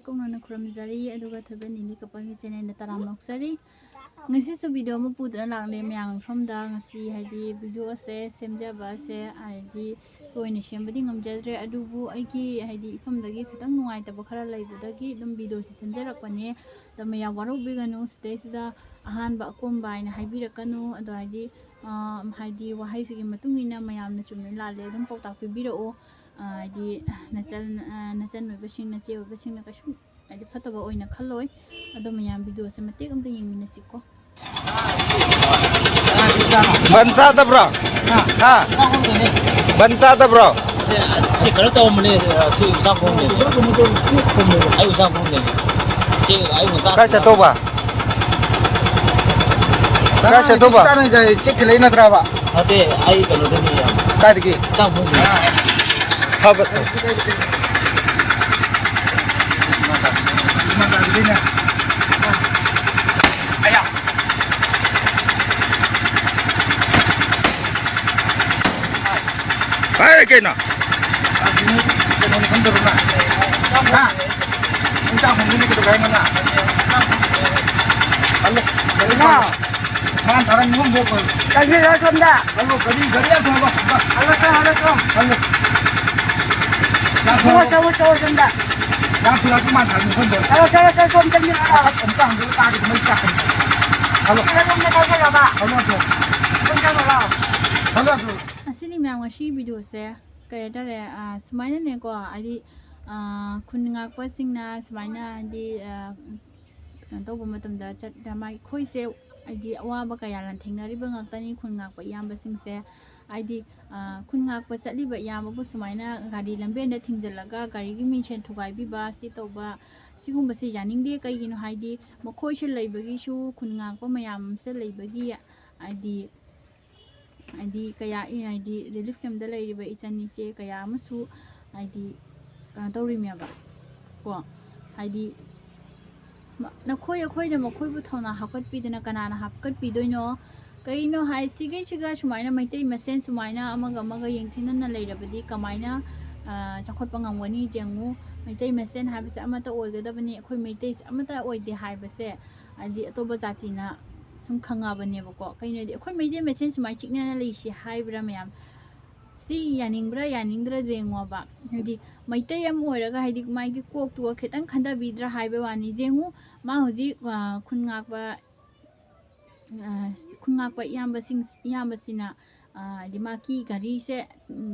Kung nagkuramzari, aduga tabi nini kapag channel na taramnoksari. Ngasi sa video mo po na lang din yang from da ngasi hadi video se semjaba se hadi koine sembadi ngamjadre adubu aiki hadi ifam dagi khitang nuai ta bakhara laibudagi dum video se semjarakpane tamaya waru biganu stage da ahan ba komba ina haibirakanu ado hadi wahai sigi matungina mayamna chumne lale dum pautak pibirao di nacan basing na chewa basing na kashu adi fataba oina khalloi ado mayam video se matek amta yengminasi ko banta ta bro ha banta ta bro si kalau tahu mana si usang pun ni ayo usang pun ni si ayo minta ka chato ba sekarang jadi si kelai na traba ade ayo kalau tu ni ka diki usang pun ni ha betul ayah Baik kena. Ini kena kantor na. Ha. Minta mo ni kita kaya na. Hello. Kena. Man taran mo mo ko. Kagi ra sonda. Hello, gari apa ba? Hello. Hello. Tahu sonda. Ya pula tu man taran mo ko. Hello, sonda ni ara. Entang dulu tadi mo cak. Hello. Hello, na ba? Hello. Sonda ba? Hello. asini myang shi video se kaya dare sumaina ne ko adi khun ngakpa singna sumaina di to bo matam da chat da mai khoi se adi awa ba kaya lan thengnari ba ngaktani khun ngakpa yamba sing se adi khun ngakpa chatli ba yamba bu sumaina gari lambe da thingjallaga gari gi min chen thugai bi ba si to ba sigumba se yaningde kai gino haidi mokhoi se leibagi shu khun ngakpa mayam se leibagi adi kaya adi relief camp da leiriba ichani che kaya amasu adi tawri mya ba ko adi nakhoi da makhoi bu thona hakat pi dana kanana hakat pi doino kaino hai sige chiga sumaina maitei masen sumaina amaga yengthina na leirabadi kamaina chakhot pangangwani jengu maitei masen habase amata oigadabani akhoi maitei amata oide haibase adi atoba jatina sum khanga bane bako kaino di akhoi media message mai chikna na lei shi haibra mayam si yaningdra jengwa ba hadi maitai am oiraga hadi mai gi kok tu khitang khanda bidra haiba wani jengu ma hoji khungakpa yamba sina di maki gari se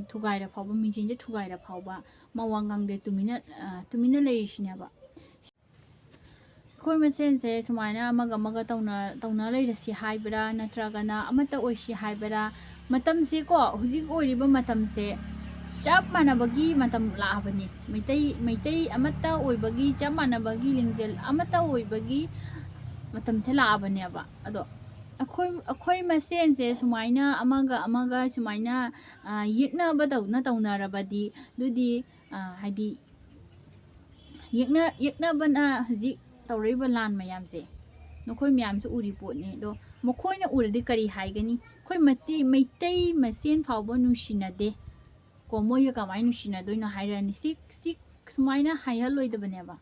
thugai ra phawba minjin je thugai ra phawba mawangang de tumina lei shina ba khoi masen se sumaina amaga tauna lei rasi haibra natragana amata oishi haibra matam se ko huji oiriba matam se chap manabagi matam laabani maitai amata oibagi chap manabagi lingjel amata oibagi matam se laabani aba ado akhoi masen se sumaina amaga sumaina yekna badawna taunarabadi dudi hadi yekna bana haji tawriba lan mayam se nokhoi myam se uri pot ne do mokhoi na uradi kari haigani khoi maitai masen phawba nushina de ko moya kamai nushina doina hairani sik sumaina haihalloi da bane ba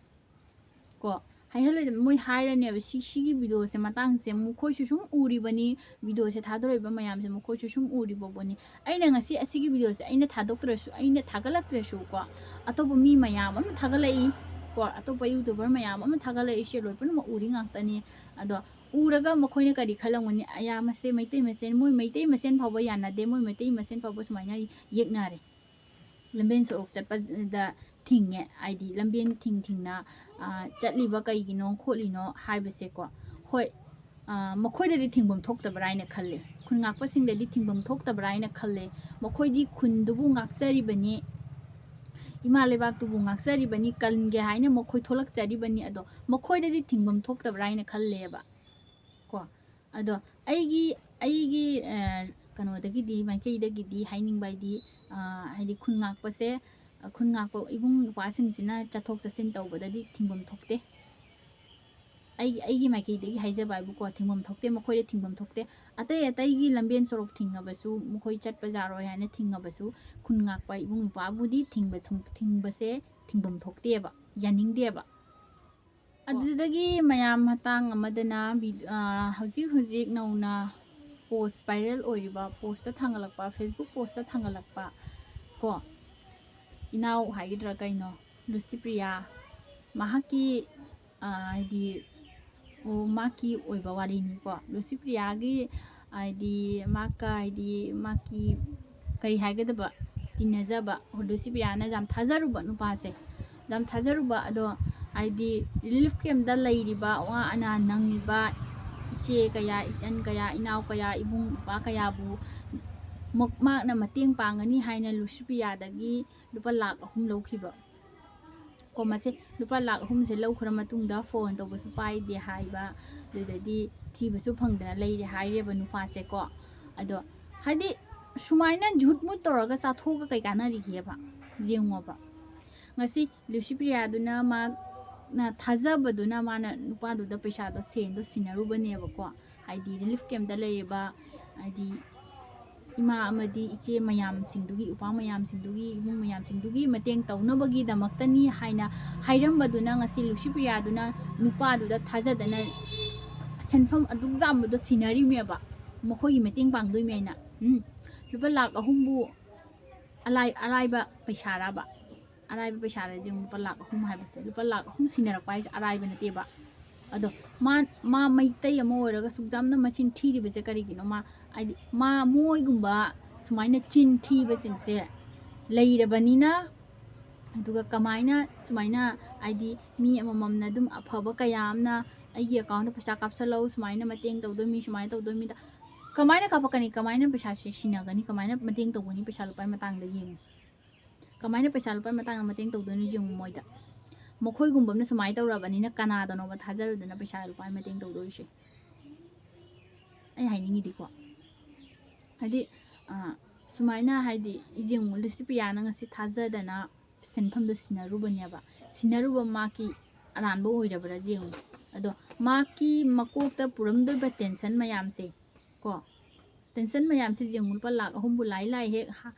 ko haihalloi da moi hairani ba sigi video se matang se mokhoi sum uri bani video se thadoroi ba mayam se mokhoi sum uri boboni aina ngasi asigi video se aina thadoktrasu aina thagalaktrasu ko atobo mi mayam am thagalai ko atopa youtuber mayam am thagalai she loi pun ma uri ngaktani ado uraga mokhoi na kari khalangoni aya mase maitai masen phawba yana de moi maitai masen phawba sumaina yeknare lamben so ok chatpa da thinge id lamben thingna chatliba kai gino kholino haibase ko hoi mokhoi da thingbam thokta braina khalle khun ngakpa sing da thingbam thokta braina khalle mokhoi di khun dubu ngakchari bani imale bak tu bungak sari bani kalnge haina mokhoi tholak chari bani ado mokhoi da thingbam thokta braina khalle ba ko ado aigi ꯀꯩꯅꯣꯗꯒꯤꯗꯤ ꯃꯥꯏꯀꯩꯗꯒꯤꯗꯤ ꯍꯥꯏꯅꯤꯡꯕ ꯍꯥꯏꯗꯤ ꯈꯨꯟ ꯉꯥꯛꯄꯁꯦ ꯈꯨꯟ ꯉꯥꯛꯄ ꯏꯕꯨꯡ ꯅꯨꯄꯥꯁꯤꯡꯁꯤꯅ ꯆꯠꯊꯣꯛ ꯆꯠꯁꯤꯟ ꯇꯧꯕꯗꯗꯤ ꯊꯤꯡꯐꯝ ꯊꯣꯛꯇꯦ ꯑꯩꯒꯤ ꯃꯥꯏꯀꯩꯗꯒꯤ ꯍꯥꯏꯖꯕ ꯍꯥꯏꯕꯨꯀꯣ ꯊꯤꯡꯐꯝ ꯊꯣꯛꯇꯦ ꯃꯈꯣꯏꯗ ꯊꯤꯡꯐꯝ ꯊꯣꯛꯇꯦ ꯑꯇꯩꯒꯤ ꯂꯝꯕꯦꯟ ꯁꯣꯔꯣꯛ ꯊꯤꯡꯉꯕꯁꯨ ꯃꯈꯣꯏ ꯆꯠꯄ ꯌꯥꯔꯣꯏ ꯍꯥꯏꯅ ꯊꯤꯡꯉꯕꯁꯨ ꯈꯨꯟ ꯉꯥꯛꯄ ꯏꯕꯨꯡ ꯏꯄ꯭ꯋꯥꯕꯨꯗꯤ ꯊꯤꯡꯕꯁꯦ ꯊꯤꯡꯐꯝ ꯊꯣꯛꯇꯦꯕ ꯌꯥꯅꯤꯡꯗꯦꯕ ꯑꯗꯨꯗꯒꯤ ꯃꯌꯥꯝ ꯃꯇꯥꯡ ꯑꯃꯗꯅ ꯍꯧꯖꯤꯛ ꯅꯧꯅ ꯄꯣꯁ ꯚꯥꯏꯔꯦꯜ ꯑꯣꯏꯔꯤꯕ ꯄꯣꯁꯇ ꯊꯥꯡꯒꯠꯂꯛꯄ ꯐꯦꯁꯕꯨꯛ ꯄꯣꯁꯇ ꯊꯥꯡꯒꯠꯂꯛꯄ ꯀꯣ ꯏꯅꯥꯎ ꯍꯥꯏꯒꯗ꯭ꯔꯥ ꯀꯩꯅꯣ ꯂꯨꯁꯤꯄ꯭ꯔꯤꯌꯥ ꯃꯍꯥꯛꯀꯤ ꯍꯥꯏꯗꯤ ꯃꯥꯒꯤ ꯑꯣꯏꯕ ꯋꯥꯔꯤꯅꯤꯀꯣ ꯂꯨꯁꯤꯄ꯭ꯔꯤꯌꯥꯒꯤ ꯍꯥꯏꯗꯤ ꯃꯥꯒꯤ ꯀꯔꯤ ꯍꯥꯏꯒꯗꯕ ꯇꯤꯟꯅꯖꯕ ꯂꯨꯁꯤꯄ꯭ꯔꯤꯌꯥꯅ ꯌꯥꯝ ꯊꯥꯖꯔꯨꯕ ꯅꯨꯄꯥꯁꯦ ꯌꯥꯝ ꯊꯥꯖꯔꯨꯕ ꯑꯗꯣ ꯍꯥꯏꯗꯤ ꯔꯤꯂꯤꯐ ꯀꯦꯝꯞꯇ ꯂꯩꯔꯤꯕ ꯑꯋꯥ ꯑꯅꯥ ꯅꯪꯉꯤꯕ ꯏꯆꯦ ꯀꯌꯥ ꯏꯆꯟ ꯀꯌా ꯏꯅꯥꯎ ꯀꯌꯥ ꯏꯕꯨꯡ ꯏꯄ꯭ꯋꯥ ꯀꯌꯥꯕꯨ ꯃꯍꯥꯛꯅ ꯃꯇꯦꯡ ꯄꯥꯡꯒꯅꯤ ꯍꯥꯏꯅ ꯂꯨꯁꯤꯄ꯭ꯔꯤꯌꯥꯗꯒꯤ ꯂꯨꯄꯥ ꯂꯥꯛ 3 ꯂꯧꯈꯤꯕ ꯀꯣ ꯃꯁꯦ ꯂꯨꯄꯥ ꯂꯥꯛ 3ꯁꯦ ꯂꯧꯈ꯭ꯔ ꯃꯇꯨꯡꯗ ꯐꯣꯟ ꯇꯧꯕꯁꯨ ꯄꯥꯏꯗꯦ ꯍꯥꯏꯕ ꯑꯗꯨꯗꯗꯤ ꯊꯤꯕꯁꯨ ꯐꯪꯗꯅ ꯂꯩꯔꯦ ꯍꯥꯏꯔꯦꯕ ꯅꯨꯄꯥꯁꯦ ꯀꯣ ꯑꯗꯣ ꯍꯥꯏꯗꯤ ꯁꯨꯃꯥꯏꯅ झूठ मूठ ꯇꯧꯔꯒ ꯆꯥꯊꯣꯛꯑꯒ ꯀꯩ ꯀꯥꯟꯅꯔꯤꯒꯦꯕ ꯌꯦꯡꯉꯣꯕ ꯉꯁꯤ ꯂꯨꯁꯤꯄ꯭ꯔꯤꯌꯥꯗꯨꯅ ꯃꯥꯅ ꯊꯥꯖꯕꯗꯨꯅ ꯃꯥꯅ ꯅꯨꯄꯥꯗꯨꯗ ꯄꯩꯁꯥꯗꯣ ꯁꯦꯟꯗꯣ ꯁꯤꯟꯅꯔꯨꯕꯅꯦꯕꯀꯣ ꯍꯥꯏꯗꯤ ꯔꯤꯂꯤꯐ ꯀꯦꯝꯞꯇ ꯂꯩꯔꯤꯕ ꯍꯥꯏꯗꯤ ꯏꯃꯥ ꯑꯃꯗꯤ ꯏꯆꯦ ꯃꯌꯥꯝꯁꯤꯡꯗꯨꯒꯤ ꯎꯄꯥ ꯃꯌꯥꯝꯁꯤꯡꯗꯨꯒꯤ ꯏꯃꯨꯡ ꯃꯌꯥꯝꯁꯤꯡꯗꯨꯒꯤ ꯃꯇꯦꯡ ꯇꯧꯅꯕꯒꯤꯗꯃꯛꯇꯅꯤ ꯍꯥꯏꯅ ꯍꯥꯏꯔꯝꯕꯗꯨꯅ ꯉꯁꯤ ꯂꯨꯁꯤꯄ꯭ꯔꯤꯌꯥꯗꯨꯅ ꯅꯨꯄꯥꯗꯨꯗ ꯊꯥꯖꯗꯅ ꯁꯦꯟꯐꯝ ꯑꯗꯨꯛ ꯌꯥꯝꯕꯗꯣ ꯁꯤꯟꯅꯔꯤꯃꯦꯕ ꯃꯈꯣꯏꯒꯤ ꯃꯇꯦꯡ ꯄꯥꯡꯗꯣꯏꯃꯦ ꯑꯩꯅ ꯂꯨꯄꯥ ꯂꯥꯛ 3ꯕꯨ ꯑꯔꯥꯏꯕ ꯄꯩꯁꯥꯔꯕ ꯑꯔꯥꯏꯕ ꯄꯩꯁꯥꯔꯁꯦ ꯂꯨꯄꯥ ꯂꯥꯛ 3 ꯍꯥꯏꯕꯁꯦ ꯂꯨꯄꯥ ꯂꯥꯛ 3 ꯁꯤꯟꯅꯔꯛꯄ ꯍꯥꯏꯁꯦ ꯑꯔꯥꯏꯕ ꯅꯠꯇꯦꯕ ꯑꯗꯣ ꯃꯥ ꯃꯩꯇꯩ ꯑꯃ ꯑꯣꯏꯔꯒ ꯁꯨꯛꯖꯥꯝꯅ ꯃꯆꯤꯟ ꯊꯤꯔꯤꯕꯁꯦ ꯀꯔꯤꯒꯤꯅꯣ ꯍꯥꯏꯗꯤ ꯃꯣꯏꯒꯨꯝꯕ ꯁꯨꯃꯥꯏꯅ ꯆꯤꯟ ꯊꯤꯕꯁꯤꯡꯁꯦ ꯂꯩꯔꯕꯅꯤꯅ ꯑꯗꯨꯒ ꯀꯃꯥꯏꯅ ꯁꯨꯃꯥꯏꯅ ꯍꯥꯏꯗꯤ ꯃꯤ ꯑꯃꯃꯝꯅ ꯑꯗꯨꯝ ꯑꯐꯕ ꯀꯌꯥ ꯑꯃꯅ ꯑꯩꯒꯤ ꯑꯦꯀꯥꯎꯟꯗ ꯄꯩꯁꯥ ꯀꯥꯞꯁꯜꯂꯧ ꯁꯨꯃꯥꯏꯅ ꯃꯇꯦꯡ ꯇꯧꯗꯣꯏꯃꯤ ꯁꯨꯃꯥꯏꯅ ꯇꯧꯗꯣꯏꯃꯤꯗ ꯀꯃꯥꯏꯅ ꯀꯥꯞꯄꯛꯀꯅꯤ ꯀꯃꯥꯏꯅ ꯄꯩꯁꯥꯁꯤ ꯁꯤꯟꯅꯒꯅꯤ ꯀꯃꯥꯏꯅ ꯃꯇꯦꯡ ꯇꯧꯒꯅꯤ ꯄꯩꯁꯥ ꯂꯨꯄꯥꯒꯤ ꯃꯇꯥꯡꯗ ꯌꯦꯡꯉꯨ ꯀꯃꯥꯏꯅ ꯄꯩꯁꯥ ꯂꯨꯄꯥꯒꯤ ꯃꯇꯥꯡꯗ ꯃꯇꯦꯡ ꯇꯧꯗꯣꯏꯅꯣ ꯌꯦꯡꯉꯨ ꯃꯣꯏꯗ ꯃꯈꯣꯏꯒꯨꯝꯕ ꯑꯃꯅ ꯁꯨꯃꯥꯏꯅ ꯇꯧꯔꯕꯅꯤꯅ ꯀꯅꯥꯗꯅꯣꯕ ꯊꯥꯖꯔꯨꯗꯅ ꯄꯩꯁꯥ ꯂꯨꯄꯥꯒꯤ ꯃꯇꯦꯡ ꯇꯧꯗꯣꯏꯁꯦ ꯑꯩ ꯍꯥꯏꯅꯤꯡꯉꯤꯗꯤꯀꯣ ꯍꯥꯏꯗꯤ ꯁꯨꯃꯥꯏꯅ ꯍꯥꯏꯗꯤ ꯌꯦꯡꯉꯨ ꯂꯨꯁꯤꯄ꯭ꯔꯤꯌꯥꯅ ꯉꯁꯤ ꯊꯥꯖꯗꯅ ꯁꯦꯟꯐꯝꯗꯣ ꯁꯤꯟꯅꯔꯨꯕꯅꯦꯕ ꯁꯤꯟꯅꯔꯨꯕ ꯃꯥꯒꯤ ꯑꯔꯥꯟꯕ ꯑꯣꯏꯔꯕ꯭ꯔꯥ ꯌꯦꯡꯉꯨ ꯑꯗꯣ ꯃꯥꯒꯤ ꯃꯀꯣꯛꯇ ꯄꯨꯔꯝꯗꯣꯏꯕ ꯇꯦꯟꯁꯟ ꯃꯌꯥꯝꯁꯦ ꯀꯣ ꯇꯦꯟꯁꯟ ꯃꯌꯥꯝꯁꯦ ꯌꯦꯡꯉꯨ ꯂꯨꯄꯥ ꯂꯥꯛ 3ꯕꯨ ꯂꯥꯏ ꯍꯦꯛ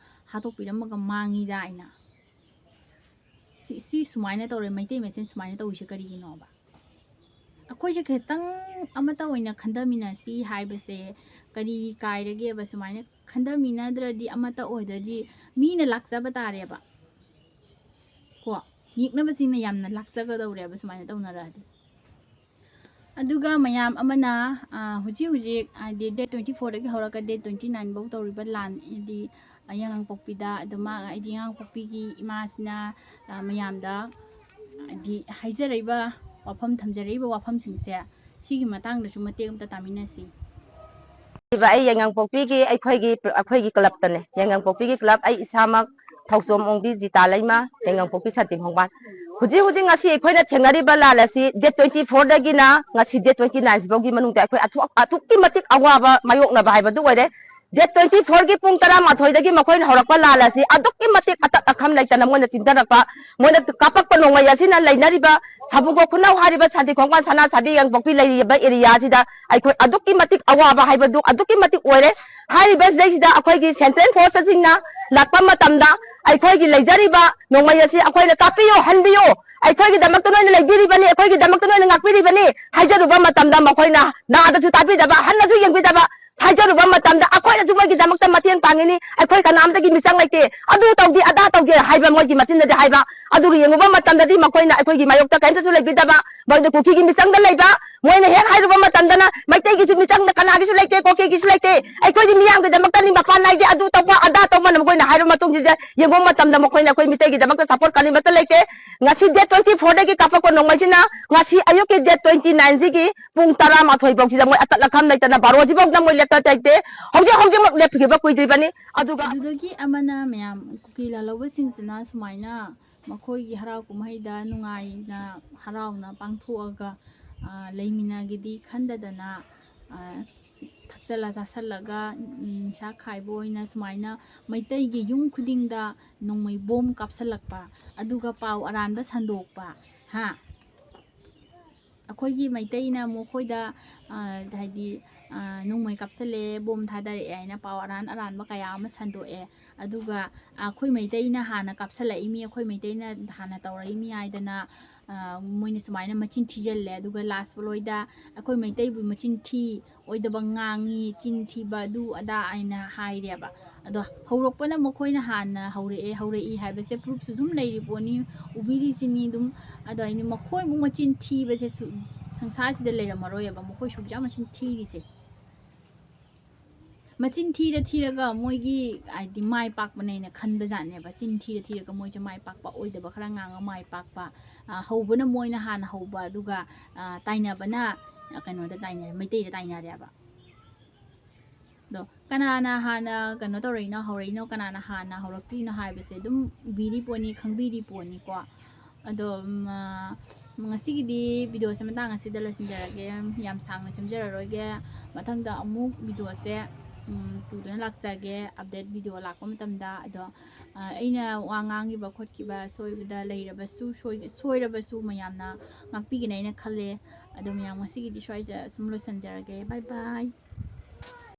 ꯍꯥꯠꯇꯣꯛꯄꯤꯔꯝꯃꯒ ꯃꯥꯡꯉꯤꯗ ꯑꯩꯅ ꯁꯤ ꯁꯨꯃꯥꯏꯅ ꯇꯧꯔꯦ ꯃꯩꯇꯩ ꯃꯁꯦꯟ ꯁꯨꯃꯥꯏꯅ ꯇꯧꯔꯤꯁꯦ ꯀꯔꯤꯒꯤꯅꯣꯕ ꯑꯩꯈꯣꯏꯁꯦ ꯈꯤꯇꯪ ꯑꯃꯠꯇ ꯑꯣꯏꯅ ꯈꯟꯊꯃꯤꯟꯅꯁꯤ ꯍꯥꯏꯕꯁꯦ ꯀꯔꯤ ꯀꯥꯏꯔꯒꯦꯕ ꯁꯨꯃꯥꯏꯅ ꯈꯟꯊꯃꯤꯟꯅꯗ꯭ꯔꯗꯤ ꯑꯃꯠꯇ ꯑꯣꯏꯗ꯭ꯔꯗꯤ ꯃꯤꯅ ꯂꯥꯛꯆꯕ ꯇꯥꯔꯦꯕ ꯀꯣ ꯌꯦꯛꯅꯕꯁꯤꯡꯅ ꯌꯥꯝꯅ ꯂꯥꯛꯆꯒꯗꯧꯔꯦꯕ ꯁꯨꯃꯥꯏꯅ ꯇꯧꯅꯔꯛꯑꯗꯤ ꯑꯗꯨꯒ ꯃꯌꯥꯝ ꯑꯃꯅ ꯍꯧꯖꯤꯛ ꯍꯥꯏꯗꯤ ꯗꯦꯠ 24ꯗꯒꯤ ꯍꯧꯔꯒ ꯗꯦꯠ 29 ꯐꯥꯎ ꯇꯧꯔꯤꯕ ꯂꯥꯟ ꯍꯥꯏꯗꯤ ꯌꯥꯉꯥꯡꯄꯣꯛꯄꯤꯗ ꯑꯗꯨ ꯍꯥꯏꯗꯤ ꯌꯥꯉꯥꯡꯄꯣꯛꯄꯤꯒꯤ ꯏꯃꯥꯁꯤꯅ ꯃꯌꯥꯝꯗ ꯍꯥꯏꯗꯤ ꯍꯥꯏꯖꯔꯛꯏꯕ ꯋꯥꯐꯝ ꯊꯝꯖꯔꯛꯏꯕ ꯋꯥꯐꯝꯁꯤꯡꯁꯦ ꯁꯤꯒꯤ ꯃꯇꯥꯡꯗꯁꯨ ꯃꯇꯦꯛ ꯑꯃꯇ ꯇꯥꯃꯤꯟꯅꯁꯤ ꯑꯩ ꯌꯥꯉꯥꯡꯄꯣꯛꯄꯤꯒꯤ ꯑꯩꯈꯣꯏꯒꯤ ꯀ꯭ꯂꯕꯇꯅꯦ ꯌꯥꯉꯥꯡꯄꯣꯛꯄꯤꯒꯤ ꯀ꯭ꯂꯕ ꯑꯩ ꯏꯁꯥꯃꯛ ꯊꯧꯆꯣꯝ ꯑꯣꯡꯕꯤ ꯖꯤꯇꯥ ꯂꯩꯃ ꯌꯥꯉꯥꯡꯄꯣꯛꯄꯤ ꯁꯇꯤꯡ ꯍꯣꯡꯕꯥꯟ ꯍꯧꯖꯤꯛ ꯉꯁꯤ ꯑꯩꯈꯣꯏꯅ ꯊꯦꯡꯅꯔꯤꯕ ꯂꯥꯟ ꯑꯁꯤ ꯗꯦꯠ 24ꯗꯒꯤꯅ ꯉꯁꯤ ꯗꯦꯠ 29 ꯐꯥꯎꯒꯤ ꯃꯅꯨꯡꯗ ꯑꯩꯈꯣꯏ ꯑꯗꯨꯛꯀꯤ ꯃꯇꯤꯛ ꯑꯋꯥꯕ ꯃꯥꯌꯣꯛꯅꯕ ꯍꯥꯏꯕꯗꯨ ꯑꯣꯏꯔꯦ ꯗꯦꯠ 24ꯒꯤ ꯄꯨꯡ 12ꯗꯒꯤ ꯃꯈꯣꯏꯅ ꯍꯧꯔꯛꯄ ꯂꯥꯟ ꯑꯁꯤ ꯑꯗꯨꯛꯀꯤ ꯃꯇꯤꯛ ꯑꯇꯠ ꯑꯈꯝ ꯂꯩꯇꯅ ꯃꯣꯏꯅ ꯆꯤꯟꯊꯔꯛꯄ ꯃꯣꯏꯅ ꯀꯥꯞꯄꯛꯄ ꯅꯣꯡꯃꯩ ꯑꯁꯤꯅ ꯂꯩꯅꯔꯤꯕ ꯁꯥꯕꯨꯡꯈꯣꯛ ꯈꯨꯅꯧ ꯍꯥꯏꯔꯤꯕ ꯁꯥꯟꯇꯤ ꯈꯣꯡꯕꯥꯟ ꯁꯅꯥ ꯁꯥꯕꯤ ꯌꯥꯡꯄꯣꯛꯄꯤ ꯂꯩꯔꯤꯕ ꯑꯦꯔꯤꯌꯥꯁꯤꯗ ꯑꯩꯈꯣꯏ ꯑꯗꯨꯛꯀꯤ ꯃꯇꯤꯛ ꯑꯋꯥꯕ ꯍꯥꯏꯕꯗꯨ ꯑꯗꯨꯛꯀꯤ ꯃꯇꯤꯛ ꯑꯣꯏꯔꯦ ꯍꯥꯏꯔꯤꯕ ꯁꯤꯗꯩꯁꯤꯗ ꯑꯩꯈꯣꯏꯒꯤ ꯁꯦꯟꯇ꯭ꯔꯦꯜ ꯐꯣꯔꯁꯁꯤꯡꯅ ꯂꯥꯛꯄ ꯃꯇꯝꯗ ꯑꯩꯈꯣꯏꯒꯤ ꯂꯩꯖꯔꯤꯕ ꯅꯣꯡꯃꯩ ꯑꯁꯤ ꯑꯩꯈꯣꯏꯅ ꯀꯥꯞꯄꯤꯌꯨ ꯍꯟꯕꯤꯌꯨ ꯑꯩꯈꯣꯏꯒꯤꯗꯃꯛꯇ ꯅꯣꯏꯅ ꯂꯩꯕꯤꯔꯤꯕꯅꯤ ꯑꯩꯈꯣꯏꯒꯤꯗꯃꯛꯇ ꯅꯣꯏꯅ ꯉꯥꯛꯄꯤꯔꯤꯕꯅꯤ ꯍꯥꯏꯖꯔꯨꯕ ꯃꯇꯝꯗ ꯃꯈꯣꯏꯅ ꯅꯥꯗꯁꯨ ꯇꯥꯕꯤꯗꯕ ꯍꯟꯅꯁꯨ ꯌꯦꯡꯕꯤꯗꯕ ꯍꯥꯏꯖꯔꯨꯕ ꯃꯇꯝꯗ ꯑꯩꯈꯣꯏꯅꯁꯨ ꯃꯣꯏꯒꯤꯗꯃꯛꯇ ꯃꯇꯦꯡ ꯄꯥꯡꯉꯤꯅꯤ ꯑꯩꯈꯣꯏ ꯀꯅꯥꯝꯇꯒꯤ ꯃꯤꯆꯪ ꯂꯩꯇꯦ ꯑꯗꯨ ꯇꯧꯒꯦ ꯑꯗꯥ ꯇꯧꯒꯦ ꯍꯥꯏꯕ ꯃꯣꯏꯒꯤ ꯃꯆꯤꯟꯗꯗꯤ ꯍꯥꯏꯕ ꯑꯗꯨꯒ ꯌꯦꯡꯉꯨꯕ ꯃꯇꯝꯗꯗꯤ ꯃꯈꯣꯏꯅ ꯑꯩꯈꯣꯏꯒꯤ ꯃꯥꯌꯣꯛꯇ ꯀꯔꯤꯝꯇꯁꯨ ꯂꯩꯕꯤꯗꯕ ꯃꯣꯏꯅ ꯀꯨꯀꯤꯒꯤ ꯃꯤꯆꯪꯗ ꯂꯩꯕ ꯃꯣꯏꯅ ꯍꯦꯛ ꯍꯥꯏꯔꯨꯕ ꯃꯇꯝꯗꯅ ꯃꯩꯇꯩꯒꯤꯁꯨ ꯃꯤꯆꯪꯗ ꯀꯅꯥꯒꯤꯁꯨ ꯂꯩꯇꯦ ꯀꯣꯀꯤꯒꯤꯁꯨ ꯂꯩꯇꯦ ꯑꯩꯈꯣꯏꯗꯤ ꯃꯤꯌꯥꯝꯒꯤꯗꯃꯛꯇꯅꯤ ꯃꯄꯥꯟ ꯅꯥꯏꯗꯦ ꯑꯗꯨ ꯇꯧꯕ ꯑꯗꯥ ꯇꯧꯕꯅ ꯃꯈꯣꯏꯅ ꯍꯥꯏꯔꯕ ꯃꯇꯨꯡꯁꯤꯗ ꯌꯦꯡꯕ ꯃꯇꯝꯗ ꯃꯈꯣꯏꯅ ꯑꯩꯈꯣꯏ ꯃꯤꯇꯩꯒꯤꯗꯃꯛꯇ ꯁꯄꯣꯔꯠ ꯀꯔꯤꯃꯠꯇ ꯂꯩꯇꯦ ꯉꯁꯤ ꯗꯦꯠ 24ꯗꯒꯤ ꯀꯥꯞꯄꯛꯄ ꯅꯣꯡꯃꯩꯁꯤꯅ ꯉꯁꯤ ꯑꯌꯨꯛꯀꯤ ꯗꯦꯠ 29ꯁꯤꯒꯤ ꯄꯨꯡ 12 ꯐꯥꯎꯁꯤꯗ ꯃꯣꯏ ꯑꯇꯠ ꯑꯈꯝ ꯂꯩꯇꯅ 12 ꯃꯣꯏ ꯂꯦꯞꯇ ꯂꯩꯇꯦ ꯍꯧꯖꯤꯛꯃꯛ ꯂꯦꯞꯈꯤꯕ ꯀꯨꯏꯗ꯭ꯔꯤꯕꯅꯤ ꯑꯗꯨꯒ ꯑꯗꯨꯗꯒꯤ ꯑꯃꯅ ꯃꯌꯥꯝ ꯀꯨꯀꯤ ꯂꯥꯂꯧꯕꯁꯤꯡꯁꯤꯅ ꯁꯨꯃꯥꯏꯅ ꯃꯈꯣꯏꯒꯤ ꯍꯔꯥꯎ ꯀꯨꯝꯍꯩꯗ ꯅꯨꯡꯉꯥꯏꯅ ꯍꯔꯥꯎꯅ ꯄꯥꯡꯊꯣꯛꯑꯒ ꯂꯩꯃꯤꯟꯅꯒꯦꯗꯤ ꯈꯟꯗꯗꯅ ꯀꯥꯞꯁꯜꯂ ꯆꯥꯁꯜꯂꯒ ꯅꯤꯁꯥ ꯈꯥꯏꯕ ꯑꯣꯏꯅ ꯁꯨꯃꯥꯏꯅ ꯃꯩꯇꯩꯒꯤ ꯌꯨꯝ ꯈꯨꯗꯤꯡꯗ ꯅꯣꯡꯃꯩ ꯕꯣꯝ ꯀꯥꯞꯁꯜꯂꯛꯄ ꯑꯗꯨꯒ ꯄꯥꯎ ꯑꯔꯥꯟꯕ ꯁꯟꯗꯣꯛꯄ ꯍꯥ ꯑꯩꯈꯣꯏꯒꯤ ꯃꯩꯇꯩꯅ ꯃꯈꯣꯏꯗ ꯍꯥꯏꯗꯤ ꯅꯣꯡꯃꯩ ꯀꯥꯞꯁꯜꯂꯛꯑꯦ ꯕꯣꯝ ꯊꯥꯗꯔꯛꯑꯦ ꯍꯥꯏꯅ ꯄꯥꯎ ꯑꯔꯥꯟꯕ ꯀꯌꯥ ꯑꯃ ꯁꯟꯗꯣꯛꯑꯦ ꯑꯗꯨꯒ ꯑꯩꯈꯣꯏ ꯃꯩꯇꯩꯅ ꯍꯥꯟꯅ ꯀꯥꯞꯁꯜꯂꯛꯏꯃꯤ ꯑꯩꯈꯣꯏ ꯃꯩꯇꯩꯅ ꯍꯥꯟꯅ ꯇꯧꯔꯛꯏꯃꯤ ꯍꯥꯏꯗꯅ ꯃꯣꯏꯅ ꯁꯨꯃꯥꯏꯅ ꯃꯆꯤꯟ ꯊꯤꯖꯤꯜꯂꯦ ꯑꯗꯨꯒ ꯂꯥꯁ ꯂꯣꯏꯗ ꯑꯩꯈꯣꯏ ꯃꯩꯇꯩꯕꯨ ꯃꯆꯤꯟ ꯊꯤ ꯑꯣꯏꯗꯕ ꯉꯥꯡꯉꯤ ꯆꯤꯟ ꯊꯤꯕ ꯑꯗꯨ ꯑꯗꯥ ꯍꯥꯏꯅ ꯍꯥꯏꯔꯦꯕ ꯑꯗꯣ ꯍꯧꯔꯛꯄꯅ ꯃꯈꯣꯏꯅ ꯍꯥꯟꯅ ꯍꯧꯔꯛꯏ ꯍꯥꯏꯕꯁꯦ ꯄ꯭ꯔꯨꯐꯁꯨ ꯑꯗꯨꯝ ꯂꯩꯔꯤ ꯄꯣꯠꯅꯤ ꯎꯕꯤꯔꯤꯁꯤꯅꯤ ꯑꯗꯨꯝ ꯑꯗꯣ ꯑꯩꯅ ꯃꯈꯣꯏꯃꯨꯛ ꯃꯆꯤꯟ ꯊꯤꯕꯁꯦ ꯁꯪꯁꯥꯔꯁꯤꯗ ꯂꯩꯔꯝꯃꯔꯣꯏꯑꯕ ꯃꯈꯣꯏ ꯁꯨꯛꯌꯥꯝ ꯃꯆꯤꯟ ꯊꯤꯔꯤꯁꯦ ꯃꯆꯤꯟ ꯊꯤꯔꯒ ꯃꯣꯏꯒꯤ ꯍꯥꯏꯗꯤ ꯃꯥꯏ ꯄꯥꯛꯄꯅꯦꯅ ꯈꯟꯕꯖꯥꯠꯅꯦꯕ ꯆꯤꯟ ꯊꯤꯔꯒ ꯃꯣꯏꯁꯦ ꯃꯥꯏ ꯄꯥꯛꯄ ꯑꯣꯏꯗꯕ ꯈꯔ ꯉꯥꯡꯉ ꯃꯥꯏ ꯄꯥꯛꯄ ꯍꯧꯕꯅ ꯃꯣꯏꯅ ꯍꯥꯟꯅ ꯍꯧꯕ ꯑꯗꯨꯒ ꯇꯥꯏꯅꯕꯅ ꯀꯩꯅꯣꯗ ꯇꯥꯏꯅꯔꯦ ꯃꯩꯇꯩꯗ ꯇꯥꯏꯅꯔꯦꯕ ꯑꯗꯣ ꯀꯅꯥꯅ ꯍꯥꯟꯅ ꯀꯩꯅꯣ ꯇꯧꯔꯛꯏꯅꯣ ꯍꯧꯔꯛꯏꯅꯣ ꯀꯅꯥꯅ ꯍꯥꯟꯅ ꯍꯧꯔꯛꯇ꯭ꯔꯤꯅꯣ ꯍꯥꯏꯕꯁꯦ ꯑꯗꯨꯝ ꯎꯕꯤꯔꯤ ꯄꯣꯠꯅꯤ ꯈꯪꯕꯤꯔꯤ ꯄꯣꯠꯅꯤꯀꯣ ꯑꯗꯣ ꯉꯁꯤꯒꯤꯗꯤ ꯚꯤꯗꯤꯑꯣꯁꯦ ꯃꯇꯥꯡ ꯑꯁꯤꯗ ꯂꯣꯏꯁꯤꯟꯖꯔꯒꯦ ꯌꯥꯝ ꯁꯥꯡꯅ ꯁꯦꯝꯖꯔꯔꯣꯏꯒꯦ ꯃꯊꯪꯗ ꯑꯃꯨꯛ ꯚꯤꯗꯤꯑꯣꯁꯦ ꯄꯨꯗꯨꯅ ꯂꯥꯛꯆꯒꯦ ꯑꯞꯗꯦꯠ ꯚꯤꯗꯤꯑꯣ ꯂꯥꯛꯄ ꯃꯇꯝꯗ ꯑꯗꯣ ꯑꯩꯅ ꯋꯥ ꯉꯥꯡꯈꯤꯕ ꯈꯣꯠꯈꯤꯕ ꯁꯣꯏꯕꯗ ꯂꯩꯔꯕꯁꯨ ꯁꯣꯏꯔꯕꯁꯨ ꯃꯌꯥꯝꯅ ꯉꯥꯛꯄꯤꯒꯅꯤ ꯑꯩꯅ ꯈꯜꯂꯦ ꯑꯗꯣ ꯃꯌꯥꯝ ꯉꯁꯤꯒꯤꯗꯤ ꯁ꯭ꯋꯥꯏꯗ ꯁꯨꯝ ꯂꯣꯏꯁꯤꯟꯖꯔꯒꯦ ꯕꯥꯏ ꯕꯥꯏ